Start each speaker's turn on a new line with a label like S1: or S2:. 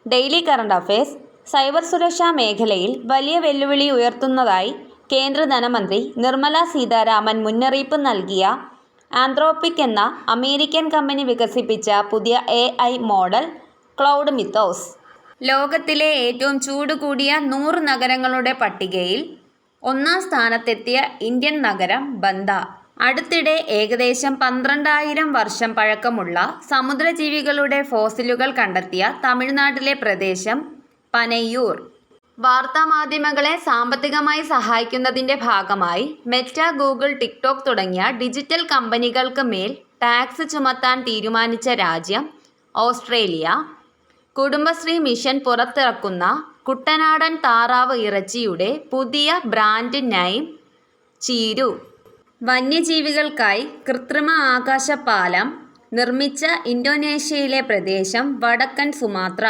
S1: Daily current affairs. Cyber സുരക്ഷാ മേഖലയിൽ വലിയ വെല്ലുവിളി ഉയർത്തുന്നതായി കേന്ദ്ര ധനമന്ത്രി നിർമ്മല സീതാരാമൻ മുന്നറിയിപ്പ് നൽകിയ ആന്ത്രോപിക് എന്ന അമേരിക്കൻ കമ്പനി വികസിപ്പിച്ച പുതിയ AI മോഡൽ ക്ലൗഡ് മിത്തോസ് ലോകത്തിലെ ഏറ്റവും ചൂട് കൂടിയ 100 നഗരങ്ങളുടെ പട്ടികയിൽ 1-ാം സ്ഥാനത്തെത്തിയ ഇന്ത്യൻ നഗരം ബന്ദ. അടുത്തിടെ ഏകദേശം 12,000 വർഷം പഴക്കമുള്ള സമുദ്രജീവികളുടെ ഫോസിലുകൾ കണ്ടെത്തിയ തമിഴ്നാട്ടിലെ പ്രദേശം പനയ്യൂർ. വാർത്താമാധ്യമങ്ങളെ സാമ്പത്തികമായി സഹായിക്കുന്നതിന്റെ ഭാഗമായി മെറ്റ, ഗൂഗിൾ, ടിക്ടോക്ക് തുടങ്ങിയ ഡിജിറ്റൽ കമ്പനികൾക്ക് മേൽ ടാക്സ് ചുമത്താൻ തീരുമാനിച്ച രാജ്യം ഓസ്ട്രേലിയ. കുടുംബശ്രീ മിഷൻ പുറത്തിറക്കുന്ന കുട്ടനാടൻ താറാവ് ഇറച്ചിയുടെ പുതിയ ബ്രാൻഡ് നെയിം ചീരു. വന്യജീവികൾക്കായി കൃത്രിമ ആകാശപാലം നിർമ്മിച്ച ഇന്തോനേഷ്യയിലെ പ്രദേശം വടക്കൻ സുമാത്ര.